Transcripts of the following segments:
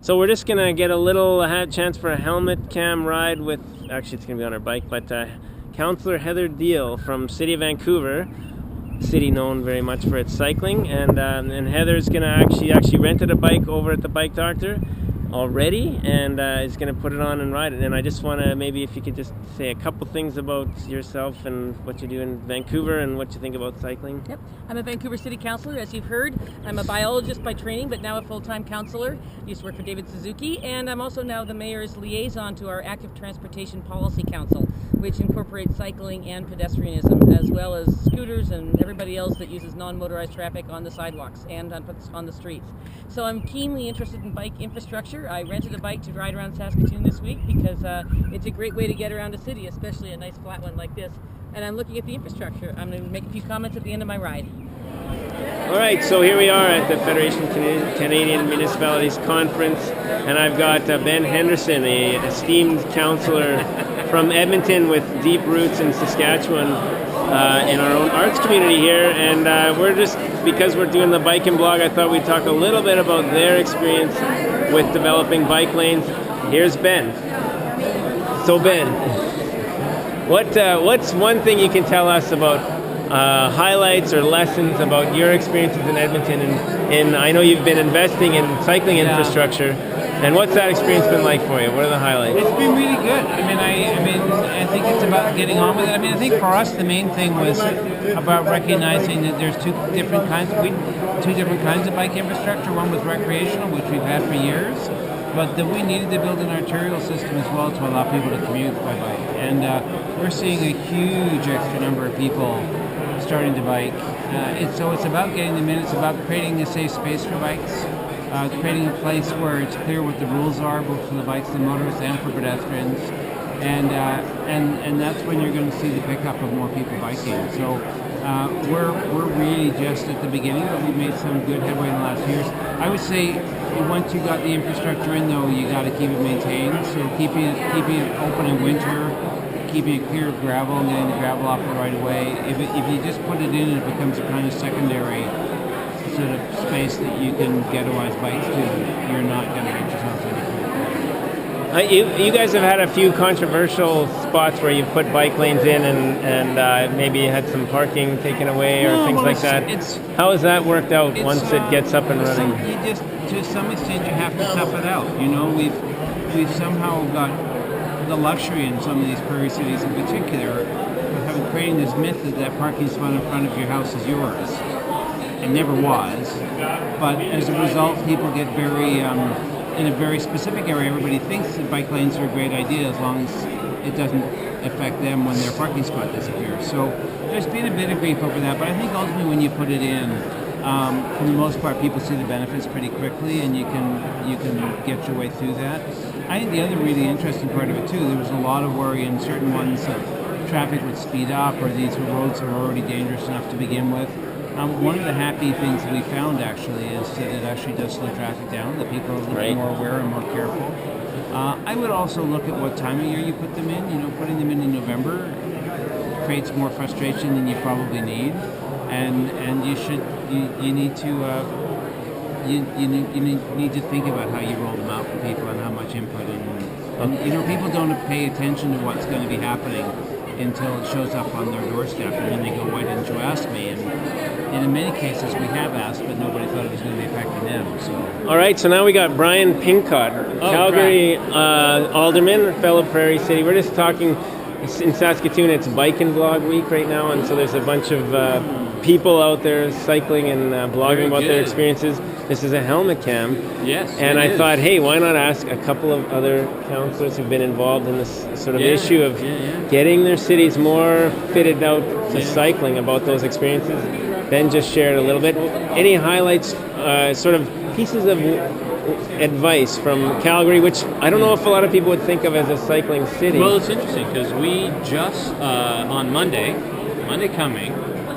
So we're just gonna get a little chance for a helmet cam ride with, actually it's gonna be on our bike, but Councillor Heather Deal from City of Vancouver, city known very much for its cycling, and Heather's gonna actually rented a bike over at the Bike Doctor already, and is gonna put it on and ride it. And I just wanna, maybe if you could just say a couple things about yourself and what you do in Vancouver and what you think about cycling. Yep, I'm a Vancouver City Councillor, as you've heard. I'm a biologist by training, but now a full-time councillor. Used to work for David Suzuki, and I'm also now the Mayor's liaison to our Active Transportation Policy Council, which incorporates cycling and pedestrianism, as well as scooters and everybody else that uses non-motorized traffic on the sidewalks and on the streets. So I'm keenly interested in bike infrastructure. I rented a bike to ride around Saskatoon this week because it's a great way to get around a city, especially a nice flat one like this. And I'm looking at the infrastructure. I'm going to make a few comments at the end of my ride. All right, so here we are at the Federation of Canadian Municipalities Conference, and I've got Ben Henderson, an esteemed councillor from Edmonton with deep roots in Saskatchewan, in our own arts community here, and we're just, because we're doing the bike and blog, I thought we'd talk a little bit about their experience with developing bike lanes. Here's Ben. So Ben, what's one thing you can tell us about highlights or lessons about your experiences in Edmonton, and I know you've been investing in cycling infrastructure, and what's that experience been like for you? What are the highlights? It's been really good. I think it's about getting on with it. I think for us the main thing was about recognizing that there's two different kinds of bike infrastructure. One was recreational, which we've had for years, but that we needed to build an arterial system as well to allow people to commute by bike. And we're seeing a huge extra number of people starting to bike. It's about getting them in. It's about creating a safe space for bikes, creating a place where it's clear what the rules are, both for the bikes, the motorists, and for pedestrians. And that's when you're going to see the pickup of more people biking. So we're really just at the beginning, but we've made some good headway in the last few years. I would say once you got the infrastructure in, though, you got to keep it maintained. So keeping it open in winter, keeping it clear of gravel and getting the gravel off the right of way. If you just put it in, it becomes a kind of secondary sort of space that you can ghettoize bikes to. You're not going to get yourself any further. You guys have had a few controversial spots where you've put bike lanes in and maybe you had some parking taken away or things like that. How has that worked out once it gets up and running? To some extent, you have to tough it out. You know, we've somehow got the luxury in some of these prairie cities in particular of creating this myth that parking spot in front of your house is yours. It never was, but as a result, people get very in a very specific area. Everybody thinks that bike lanes are a great idea as long as it doesn't affect them when their parking spot disappears. So there's been a bit of grief over that, but I think ultimately when you put it in, for the most part, people see the benefits pretty quickly, and you can get your way through that. I think the other really interesting part of it too, there was a lot of worry in certain ones that traffic would speed up, or these roads are already dangerous enough to begin with. One of the happy things that we found actually is that it actually does slow traffic down, that people are a little bit more aware and more careful. I would also look at what time of year you put them in. You know, putting them in November creates more frustration than you probably need, and you need to think about how you roll them out for people and how much input. And you know, people don't pay attention to what's going to be happening until it shows up on their doorstep, and then they go, "Why didn't you ask me?" And in many cases, we have asked, but nobody thought it was going to be affecting them. So. All right, so now we got Brian Pincott, Calgary alderman, fellow Prairie City. We're just talking in Saskatoon. It's Bike and Blog Week right now, and so there's a bunch of people out there cycling and blogging about their experiences. This is a helmet cam. Yes. And I thought, hey, why not ask a couple of other councillors who've been involved in this sort of issue of getting their cities more fitted out to cycling about those experiences. Ben just shared a little bit. Any highlights, sort of pieces of advice from Calgary, which I don't know if a lot of people would think of as a cycling city? Well, it's interesting because we just, on Monday coming,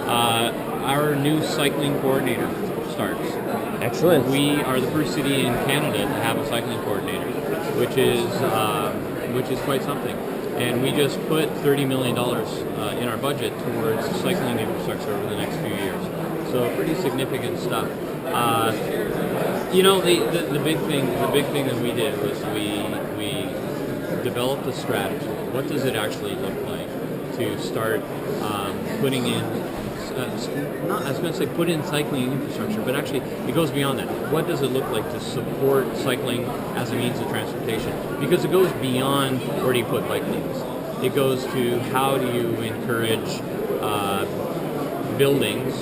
our new cycling coordinator starts. Excellent. We are the first city in Canada to have a cycling coordinator, which is quite something. And we just put $30 million in our budget towards cycling infrastructure over the next few years. So pretty significant stuff. You know, the big thing that we did was we developed a strategy. What does it actually look like to start putting in? I was going to say put in cycling infrastructure, but actually it goes beyond that. What does it look like to support cycling as a means of transportation? Because it goes beyond where do you put bike lanes. It goes to how do you encourage buildings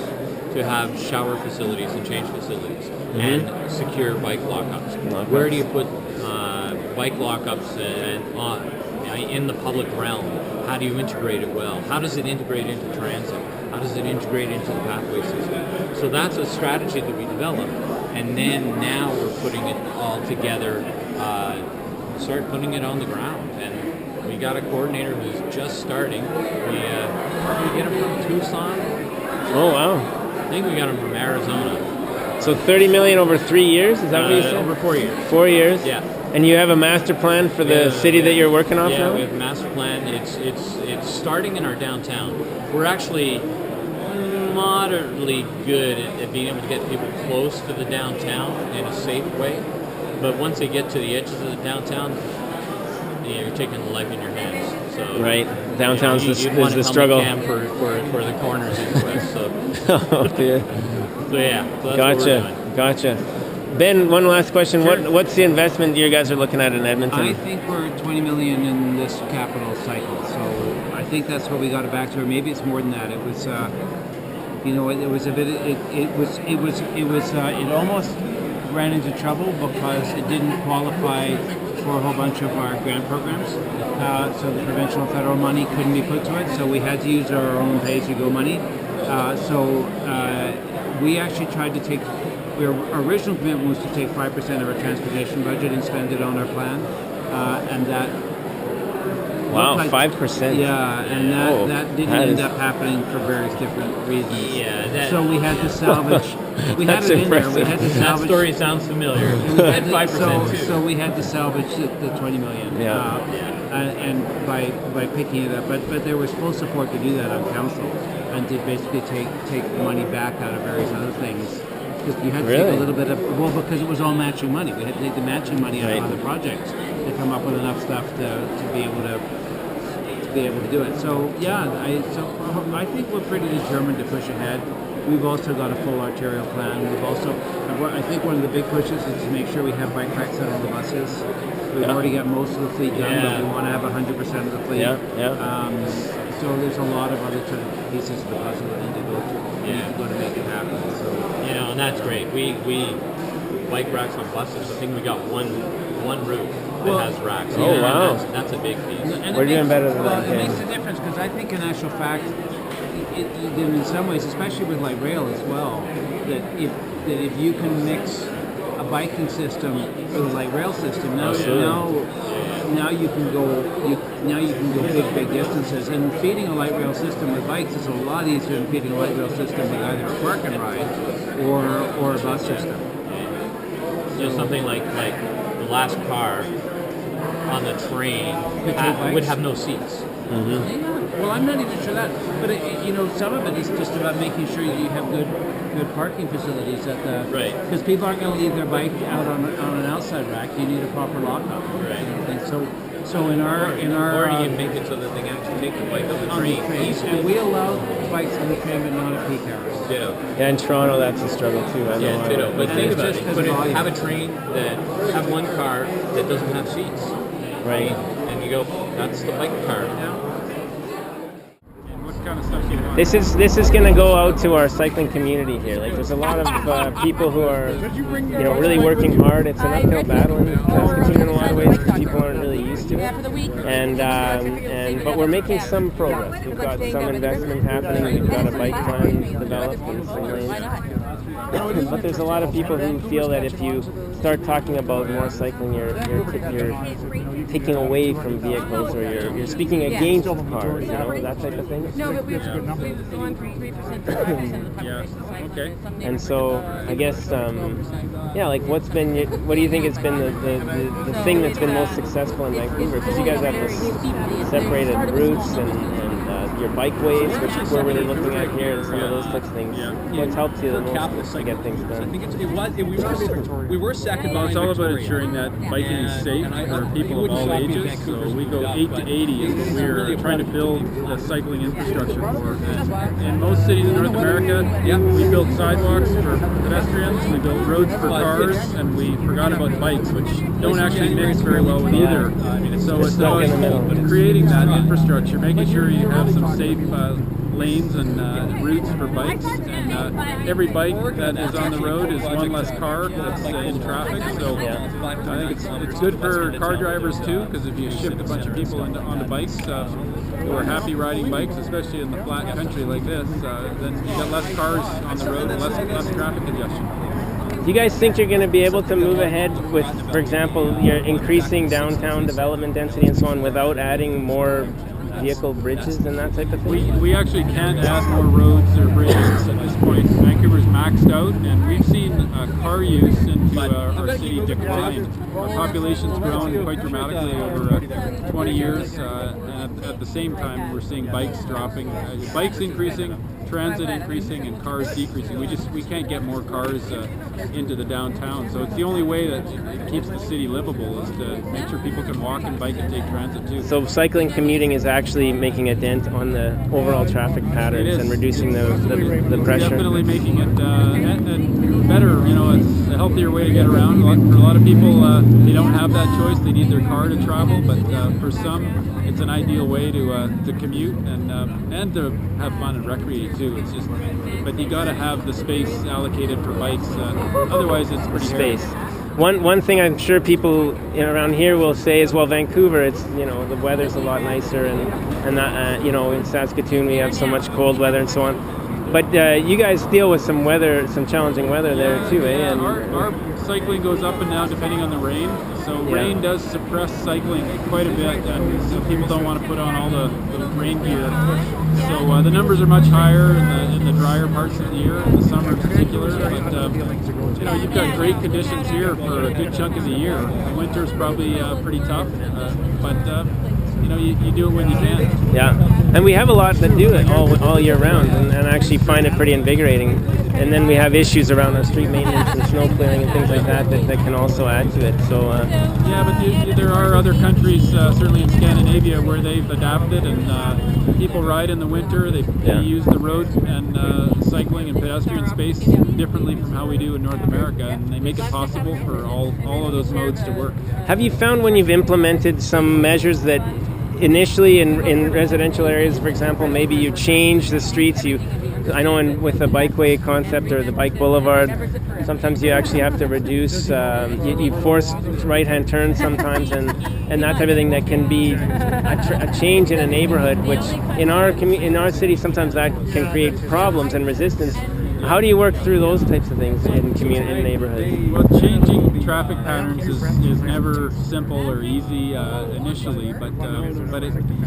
to have shower facilities and change facilities and secure bike lockups. Where do you put bike lockups in the public realm? How do you integrate it well? How does it integrate into transit? How does it integrate into the pathway system? So that's a strategy that we developed, and then now we're putting it all together, start putting it on the ground. And we got a coordinator who's just starting. We get him from Tucson. Oh, wow. I think we got him from Arizona. So 30 million over 3 years? Is that what you said? Over 4 years. 4 years? Yeah. And you have a master plan for the city that you're working off now? Yeah, we have a master plan. It's starting in our downtown. We're actually moderately good at being able to get people close to the downtown in a safe way. But once they get to the edges of the downtown, you're taking life in your hands. So right, downtown's you'd is want the to struggle. for the corners into us. So, Oh, dear. so yeah, so that's what we're doing. Gotcha. Ben, one last question. Sure. What's the investment you guys are looking at in Edmonton? I think we're 20 million in this capital cycle, so I think that's what we got it back to, or maybe it's more than that. It was, it was a bit. It almost ran into trouble because it didn't qualify for a whole bunch of our grant programs. So the provincial and federal money couldn't be put to it, so we had to use our own pay-as-you-go money. We actually tried to take. Our original commitment was to take 5% of our transportation budget and spend it on our plan, and that. Wow, like, 5%. Yeah, and that didn't that end is- up happening for various different reasons. Yeah, So we had to salvage. We had That's it in there. We impressive. had to That salvage. story sounds familiar. We We had had to- 5% too. so we had to salvage the 20 million. Yeah. And by picking it up, but there was full support to do that on council, and to basically take money back out of various other things. Because you had to Really? take a little bit of, because it was all matching money. We had to take the matching money out Right. of the projects to come up with enough stuff to be able to do it. So yeah, I think we're pretty determined to push ahead. We've also got a full arterial plan. I think one of the big pushes is to make sure we have bike racks on all the buses. We've already got most of the fleet done, Yeah. but we want to have 100% of the fleet. Yeah. So there's a lot of other pieces of the puzzle that need to go to make it happen. So And that's great. We bike racks on buses. I think we got one route that has racks. Oh, wow. That's a big piece. And We're it doing makes- better than that, It yeah. makes a difference because I think, in actual fact, in some ways, especially with light rail as well, that if you can mix a biking system with a light rail system, now you can go big distances. And feeding a light rail system with bikes is a lot easier than feeding a light rail system with either a park and ride or a bus system. Something like the last car on the train would have no seats. Yeah. Well, I'm not even sure that, but some of it is just about making sure you have good parking facilities at the Right. Because people aren't going to leave their bike out on an outside rack. You need a proper lockup. Right. And so in our Or do you make it so that they can actually take the bike on the on the train? trains, and we allow bikes on the train, but not at peak hours. Ditto. Yeah, in Toronto, that's a struggle too. I know. Yeah, ditto. But And think it's about just it. 'cause But volume. have a train that have one car that doesn't have seats, Right. and you go, that's the bike car. What kind of stuff do you want? This is going to go out to our cycling community here. Like, there's a lot of people who are, really working hard. It's an uphill battle in Saskatoon in a lot of ways because people aren't really used to it. But we're making some progress. We've got some investment happening. We've got a bike plan developed in some lanes. But there's a lot of people who feel that if you start talking about more cycling, you're taking away from vehicles, or you're speaking against cars, that type of thing. No, but we've gone from 3% to 5% of the population cycling. Okay. And so I guess, like what do you think has been the thing that's been most successful in Vancouver? Because you guys have this separated routes and your bikeways, which we're really looking at here, and some of those types of things. What's helped you the most to get things done? We were second. Well, it's all about ensuring that biking is safe for people of all ages. So we go 8 to 80 is what we're trying to build the cycling infrastructure for. And in most cities in North America, we built sidewalks for pedestrians, we built roads for cars, and we forgot about bikes, which don't actually mix very well with either. So it's always creating that infrastructure, making sure you have some safe lanes and routes for bikes, and every bike that is on the road is one less car that's in traffic. So I think it's good for car drivers too, because if you shift a bunch of people onto bikes who are happy riding bikes, especially in the flat country like this, then you get less cars on the road and less traffic congestion. Do you guys think you're going to be able to move ahead with, for example, your increasing downtown development density and so on without adding more vehicle bridges and that type of thing? We actually can't add more roads or bridges at this point. Vancouver's maxed out, and we've seen car use into our city decline. Our population's grown quite dramatically over 20 years, and at the same time we're seeing bikes dropping, bikes increasing, transit increasing, and cars decreasing. We can't get more cars into the downtown, so it's the only way that it keeps the city livable is to make sure people can walk and bike and take transit too. So cycling commuting is actually making a dent on the overall traffic patterns and reducing the pressure. Definitely making it better. It's a healthier way to get around. For a lot of people, they don't have that choice. They need their car to travel, but for some, it's an ideal way to commute and to have fun and recreate too. It's just, but you got to have the space allocated for bikes. Otherwise, it's pretty space. hairy. One thing I'm sure people around here will say is, well, Vancouver, it's the weather's a lot nicer, and that in Saskatoon we have so much cold weather and so on. But you guys deal with some challenging weather there too, eh? And our cycling goes up and down depending on the rain. So rain does suppress cycling quite a bit, and so people don't want to put on all the rain gear. So the numbers are much higher in the drier parts of the year, in the summer in particular. But you've got great conditions here for a good chunk of the year. The winter's probably pretty tough, but you do it when you can. Yeah, and we have a lot that do it all year round, and actually find it pretty invigorating. And then we have issues around our street maintenance and snow clearing and things like that can also add to it. So but there are other countries, certainly in Scandinavia, where they've adapted, and people ride in the winter. They use the road and cycling and pedestrian space differently from how we do in North America, and they make it possible for all of those modes to work. Have you found when you've implemented some measures that initially in residential areas, for example, maybe you change the streets, I know with the bikeway concept or the bike boulevard, sometimes you actually have to reduce, you force right-hand turns sometimes and that type of thing that can be a change in a neighborhood, which in our city sometimes that can create problems and resistance. How do you work through those types of things in neighborhoods? Well, changing traffic patterns is never simple or easy initially, but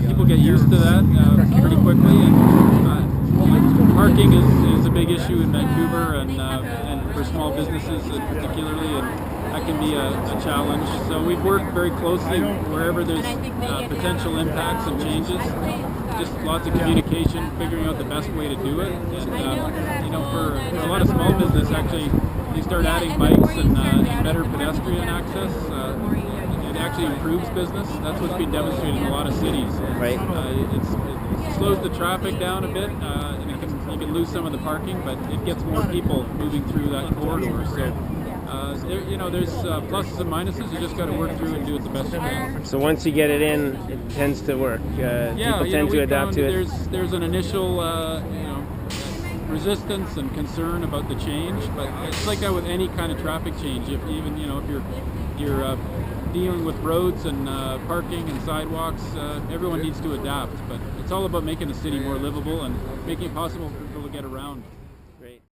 people get used to that pretty quickly. And parking is a big issue in Vancouver, and for small businesses particularly, and that can be a challenge. So we've worked very closely wherever there's potential impacts and changes. Just lots of communication, figuring out the best way to do it. And for a lot of small business, actually, they start adding bikes and better pedestrian access. It actually improves business. That's what's been demonstrated in a lot of cities. Right. It slows the traffic down a bit, and you can lose some of the parking, but it gets more people moving through that corridor. So there's pluses and minuses. You just got to work through and do it the best you can. So once you get it in, it tends to work. People tend to adapt to it. There's an initial resistance and concern about the change, but it's like that with any kind of traffic change. If you're dealing with roads and parking and sidewalks, everyone needs to adapt. But it's all about making the city more livable and making it possible for people to get around.